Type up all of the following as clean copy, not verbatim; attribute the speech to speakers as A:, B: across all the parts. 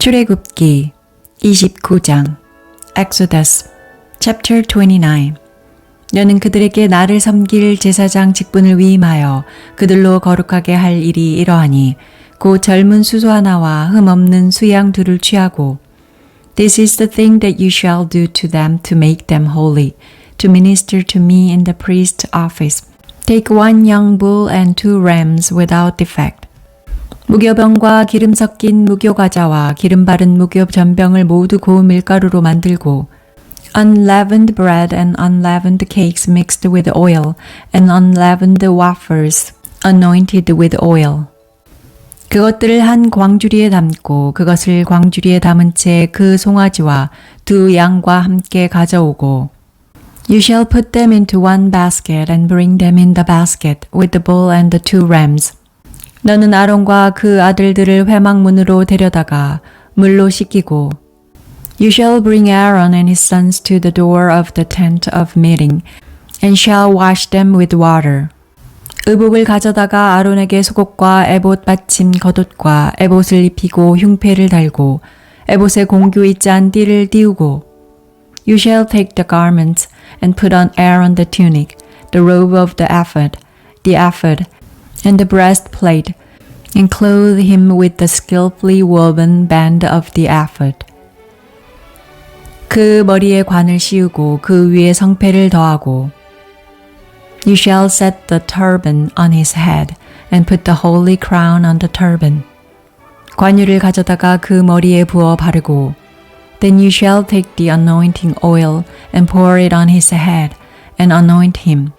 A: 출애굽기 29장 Exodus chapter 29 너는 그들에게 나를 섬길 제사장 직분을 위임하여 그들로 거룩하게 할 일이 이러하니 곧 젊은 수소 하나와 흠없는 수양 둘을 취하고 This is the thing that you shall do to them to make them holy, to minister to me in the priest's office. Take one young bull and 2 rams without defect. 무교병과 기름 섞인 무교과자와 기름 바른 무교 전병을 모두 고운 밀가루로 만들고 unleavened bread and unleavened cakes mixed with oil and unleavened wafers anointed with oil. 그것들을 한 광주리에 담고 그것을 광주리에 담은 채 그 송아지와 2 양과 함께 가져오고 You shall put them into one basket and bring them in the basket with the bull and the 2 rams. 너는 아론과 그 아들들을 회막문으로 데려다가 물로 씻기고 You shall bring Aaron and his sons to the door of the tent of meeting and shall wash them with water. 의복을 가져다가 아론에게 속옷과 에봇 받침 겉옷과 에봇을 입히고 흉패를 달고 에봇에 공규 짠 띠를 띄우고 You shall take the garments and put on Aaron the tunic, the robe of the ephod, and the breastplate, and clothe him with the skillfully woven band of the ephod. 그 머리에 관을 씌우고 그 위에 성패를 더하고 You shall set the turban on his head and put the holy crown on the turban. 관유를 가져다가 그 머리에 부어 바르고 Then you shall take the anointing oil and pour it on his head and anoint him.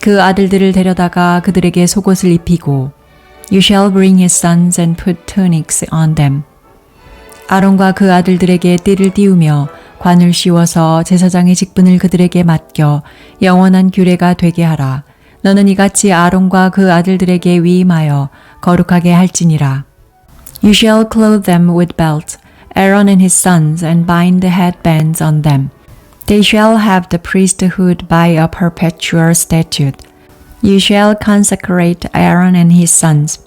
A: 그 아들들을 데려다가 그들에게 속옷을 입히고 You shall bring his sons and put tunics on them. 아론과 그 아들들에게 띠를 띄우며 관을 씌워서 제사장의 직분을 그들에게 맡겨 영원한 규례가 되게 하라. 너는 이같이 아론과 그 아들들에게 위임하여 거룩하게 할지니라. You shall clothe them with belts, Aaron and his sons, and bind the headbands on them. They shall have the priesthood by a perpetual statute. You shall consecrate Aaron and his sons.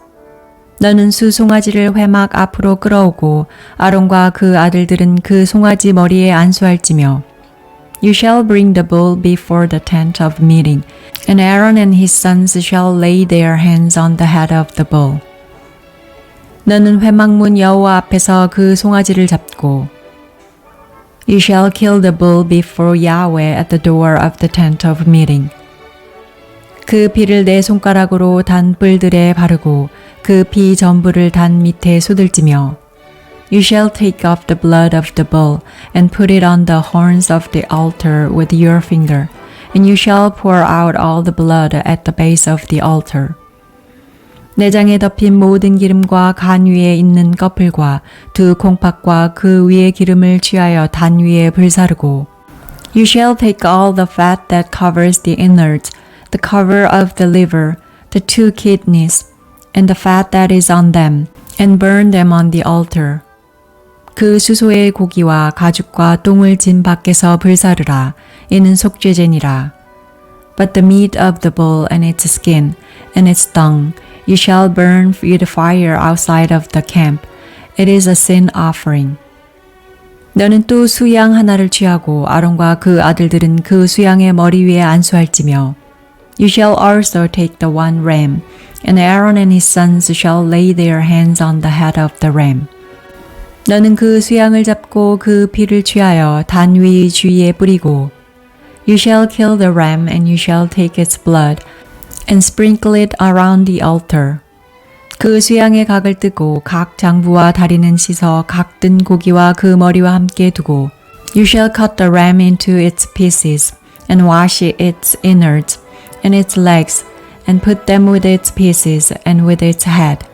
A: 너는 수 송아지를 회막 앞으로 끌어오고 아론과 그 아들들은 그 송아지 머리에 안수할지며 You shall bring the bull before the tent of meeting, and Aaron and his sons shall lay their hands on the head of the bull. 너는 회막문 여호와 앞에서 그 송아지를 잡고 You shall kill the bull before Yahweh at the door of the tent of meeting. 그 피를 내 손가락으로 단 뿔들에 바르고 그 피 전부를 단 밑에 쏟을지며 You shall take off the blood of the bull and put it on the horns of the altar with your finger, and you shall pour out all the blood at the base of the altar. 내장에 덮인 모든 기름과 간 위에 있는 꺼풀과 2 콩팥과 그 위에 기름을 취하여 단 위에 불사르고 You shall take all the fat that covers the innards, the cover of the liver, the 2 kidneys, and the fat that is on them, and burn them on the altar. 그 수소의 고기와 가죽과 똥을 진 밖에서 불사르라. 이는 속죄제니라. But the meat of the bull and its skin, and its tongue, you shall burn with fire outside of the camp. It is a sin offering. 너는 또 수양 하나를 취하고 아론과 그 아들들은 그 수양의 머리 위에 안수할지며 You shall also take the 1 ram, and Aaron and his sons shall lay their hands on the head of the ram. 너는 그 수양을 잡고 그 피를 취하여 단 위 주위에 뿌리고 You shall kill the ram and you shall take its blood and sprinkle it around the altar. 그 수양의 각을 뜨고 각 장부와 다리는 씻어 각 뜬 고기와 그 머리와 함께 두고 You shall cut the ram into its pieces and wash its innards and its legs and put them with its pieces and with its head.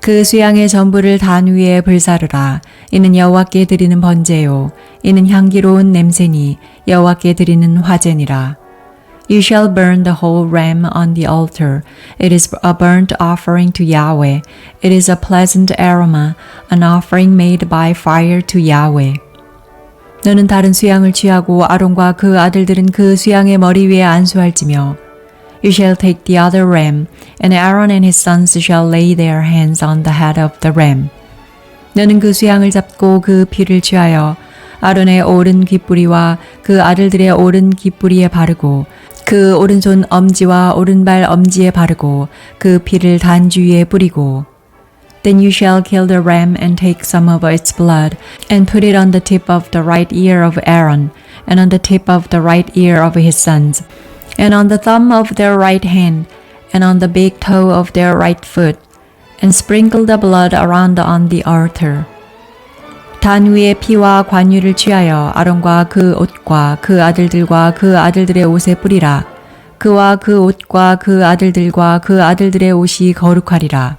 A: 그 수양의 전부를 단 위에 불사르라. 이는 여호와께 드리는 번제요. 이는 향기로운 냄새니 여호와께 드리는 화제니라. You shall burn the whole ram on the altar. It is a burnt offering to Yahweh. It is a pleasant aroma, an offering made by fire to Yahweh. 너는 다른 수양을 취하고 아론과 그 아들들은 그 수양의 머리 위에 안수할지며 You shall take the other ram, and Aaron and his sons shall lay their hands on the head of the ram. 너는 그 수양을 잡고 그 피를 취하여 아론의 오른 귓뿌리와 그 아들들의 오른 귓뿌리에 바르고 그 오른손 엄지와 오른발 엄지에 바르고 그 피를 단지 위에 뿌리고 Then you shall kill the ram and take some of its blood and put it on the tip of the right ear of Aaron and on the tip of the right ear of his sons and on the thumb of their right hand and on the big toe of their right foot and sprinkle the blood around on the altar. 단 위에 피와 관유를 취하여 아론과 그 옷과 그 아들들과 그 아들들의 옷에 뿌리라. 그와 그 옷과 그 아들들과 그 아들들의 옷이 거룩하리라.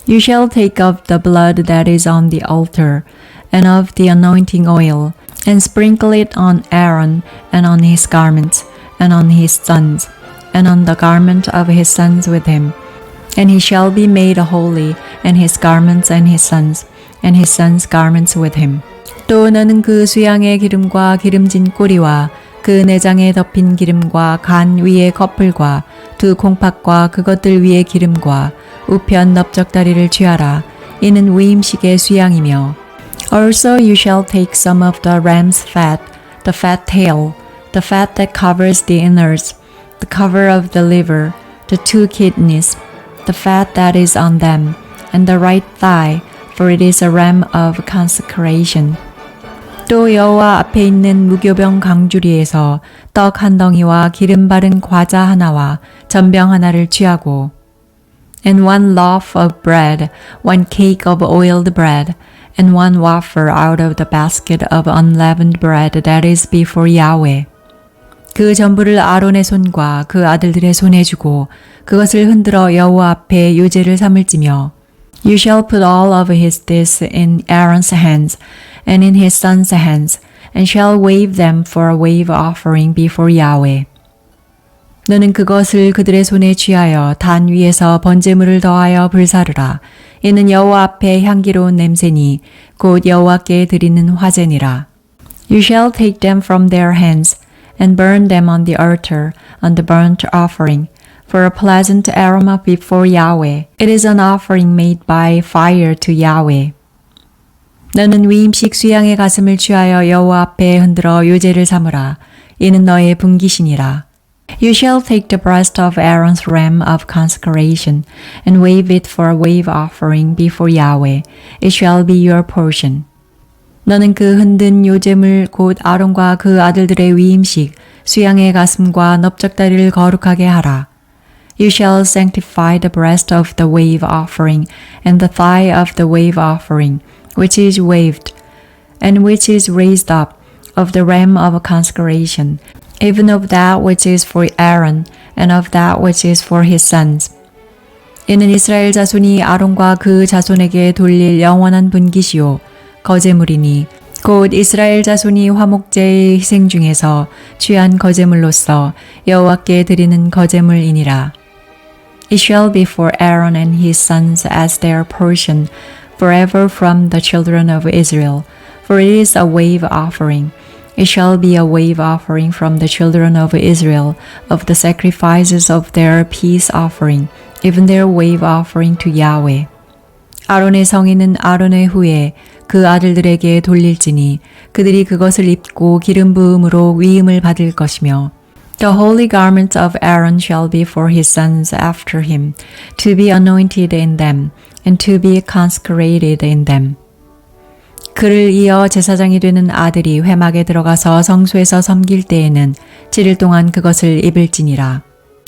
A: You shall take of the blood that is on the altar and of the anointing oil and sprinkle it on Aaron and on his garments and on his sons and on the garment of his sons with him. And he shall be made holy and his garments and his sons and his sons' garments with him. 또 너는 그 수양의 기름과 기름진 꼬리와 그 내장에 덮인 기름과 간 위에 커플과 두 콩팥과 그것들 위에 기름과 우편 넓적다리를 취하라. 이는 위임식의 수양이며 Also you shall take some of the ram's fat, the fat tail, the fat that covers the innards, the cover of the liver, the two kidneys, the fat that is on them, and the right thigh, for it is a ram of consecration. 또 여호와 앞에 있는 무교병 강주리에서 떡 한 덩이와 기름 바른 과자 하나와 전병 하나를 취하고 and one loaf of bread, one cake of oiled bread, and one wafer out of the basket of unleavened bread that is before Yahweh. 그 전부를 아론의 손과 그 아들들의 손에 주고 그것을 흔들어 여호와 앞에 유제를 삼을지며 You shall put all of his this in Aaron's hands and in his sons' hands and shall wave them for a wave offering before Yahweh. 너는 그것을 그들의 손에 쥐하여 단 위에서 번제물을 더하여 불사르라. 이는 여호와 앞에 향기로운 냄새니 곧 여호와께 드리는 화제니라. You shall take them from their hands and burn them on the altar on the burnt offering for a pleasant aroma before Yahweh. It is an offering made by fire to Yahweh. 너는 위임식 수양의 가슴을 취하여 여호와 앞에 흔들어 유제를 삼으라. 이는 너의 분깃이니라. You shall take the breast of Aaron's ram of consecration and wave it for a wave offering before Yahweh. It shall be your portion. 너는 그 흔든 요제물 곧 아론과 그 아들들의 위임식 수양의 가슴과 넓적다리를 거룩하게 하라. You shall sanctify the breast of the wave offering and the thigh of the wave offering, which is waved, and which is raised up, of the ram of consecration, even of that which is for Aaron, and of that which is for his sons. 이는 이스라엘 자손이 아론과 그 자손에게 돌릴 영원한 분깃이요 거제물이니 곧 이스라엘 자손이 화목제의 희생 중에서 취한 거제물로서 여호와께 드리는 거제물이니라. It shall be for Aaron and his sons as their portion forever from the children of Israel, for it is a wave offering. It shall be a wave offering from the children of Israel of the sacrifices of their peace offering, even their wave offering to Yahweh. 아론의 성인은 아론의 후에 그 아들들에게 돌릴지니 그들이 그것을 입고 기름 부음으로 위임을 받을 것이며 The holy garments of Aaron shall be for his sons after him, to be anointed in them, and to be consecrated in them. 그를 이어 제사장이 되는 아들이 회막에 들어가서 성소에서 섬길 때에는 7일 동안 그것을 입을지니라.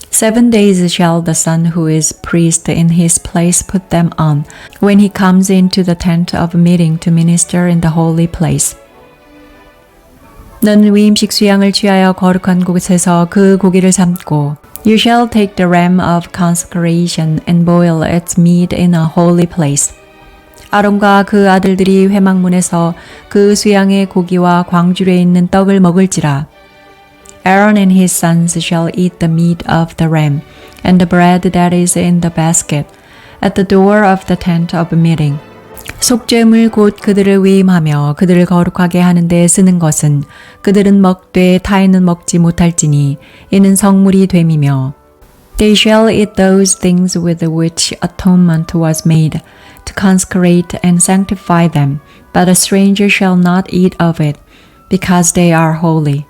A: 7 days shall the son who is priest in his place put them on, when he comes into the tent of meeting to minister in the holy place. 너는 위임식 수양을 취하여 거룩한 곳에서 그 고기를 삶고 You shall take the ram of consecration and boil its meat in a holy place. 아론과 그 아들들이 회막문에서 그 수양의 고기와 광주리에 있는 떡을 먹을지라. Aaron and his sons shall eat the meat of the ram and the bread that is in the basket at the door of the tent of meeting. 속죄물 곧 그들을 위임하며 그들을 거룩하게 하는 데 쓰는 것은 그들은 먹되 타인은 먹지 못할지니 이는 성물이 됨이며 They shall eat those things with which atonement was made, to consecrate and sanctify them, but a stranger shall not eat of it, because they are holy.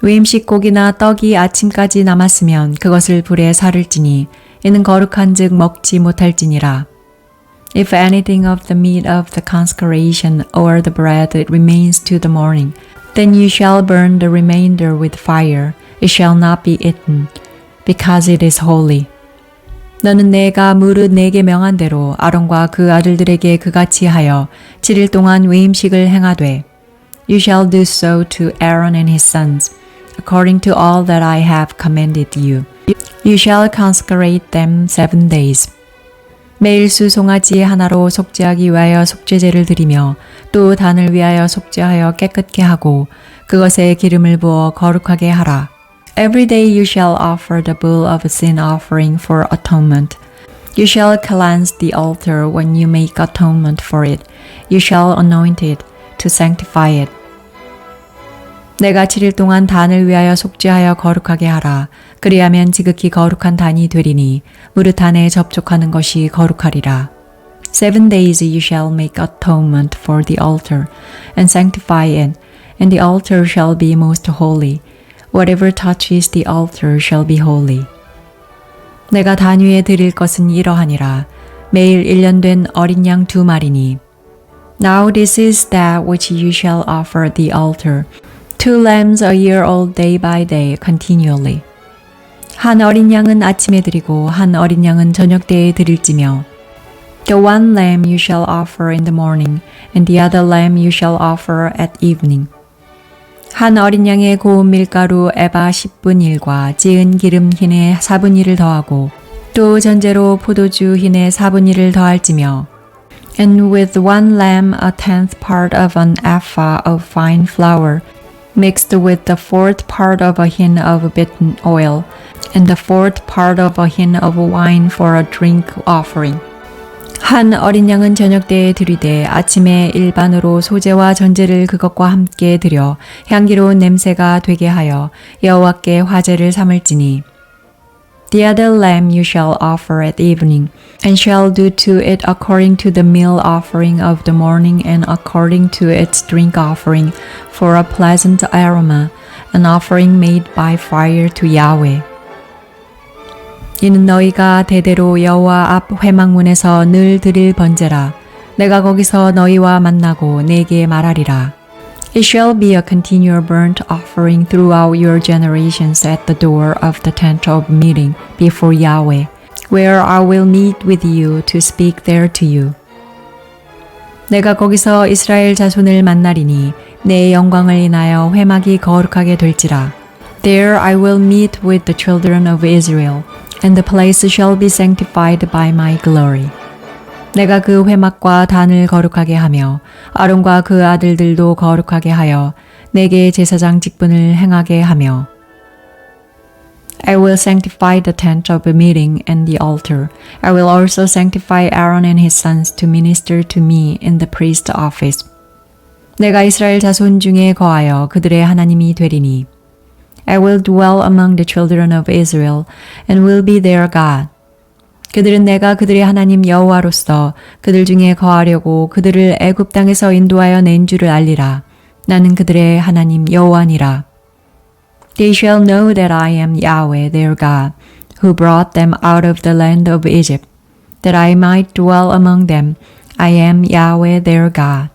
A: 위임식 고기나 떡이 아침까지 남았으면 그것을 불에 사를지니 이는 거룩한즉 먹지 못할지니라. If anything of the meat of the consecration or the bread remains to the morning, then you shall burn the remainder with fire. It shall not be eaten, because it is holy. 너는 내가 무릇 내게 명한 대로 아론과 그 아들들에게 그같이 하여 7일 동안 위임식을 행하되, You shall do so to Aaron and his sons, according to all that I have commanded you. You shall consecrate them 7 days. 매일 수 송아지 하나로 속죄하기 위하여 속죄제를 드리며 또 단을 위하여 속죄하여 깨끗게 하고 그것에 기름을 부어 거룩하게 하라. Every day you shall offer the bull of a sin offering for atonement. You shall cleanse the altar when you make atonement for it. You shall anoint it to sanctify it. 내가 7일 동안 단을 위하여 속죄하여 거룩하게 하라. 그리하면 지극히 거룩한 단이 되리니 무릇 단에 접촉하는 것이 거룩하리라. 7 days you shall make atonement for the altar and sanctify it, and the altar shall be most holy. Whatever touches the altar shall be holy. 내가 단 위에 드릴 것은 이러하니라. 매일 1년 된 어린 양 2마리니. Now this is that which you shall offer at the altar. 2 lambs a year old day by day continually. 한 어린 양은 아침에 드리고 한 어린 양은 저녁 때에 드릴지며. The one lamb you shall offer in the morning, and the other lamb you shall offer at evening. 한 어린 양의 고운 밀가루 에바 10분 1과 지은 기름 흰에 4분 1을 더하고 또 전제로 포도주 흰에 4분 1을 더할지며. And with one lamb a 10th part of an ephah of fine flour, mixed with the 4th part of a hin of beaten oil, and the 4th part of a hin of wine for a drink offering. 한 어린 양은 저녁 때에 드리되 아침에 일반으로 소제와 전제를 그것과 함께 드려 향기로운 냄새가 되게 하여 여호와께 화제를 삼을지니. The other lamb you shall offer at evening, and shall do to it according to the meal offering of the morning and according to its drink offering for a pleasant aroma, an offering made by fire to Yahweh. 이는 너희가 대대로 여호와 앞 회막문에서 늘 드릴 번제라. 내가 거기서 너희와 만나고 내게 말하리라. It shall be a continual burnt offering throughout your generations at the door of the tent of meeting before Yahweh, where I will meet with you to speak there to you. 내가 거기서 이스라엘 자손을 만나리니 내 영광을 인하여 회막이 거룩하게 될지라. There I will meet with the children of Israel, and the place shall be sanctified by my glory. 내가 그 회막과 단을 거룩하게 하며 아론과 그 아들들도 거룩하게 하여 내게 제사장 직분을 행하게 하며. I will sanctify the tent of meeting and the altar. I will also sanctify Aaron and his sons to minister to me in the priest office. 내가 이스라엘 자손 중에 거하여 그들의 하나님이 되리니. I will dwell among the children of Israel and will be their God. 그들은 내가 그들의 하나님 여호와로서 그들 중에 거하려고 그들을 애굽 땅에서 인도하여 낸 줄을 알리라. 나는 그들의 하나님 여호와니라. They shall know that I am Yahweh their God, who brought them out of the land of Egypt, that I might dwell among them. I am Yahweh their God.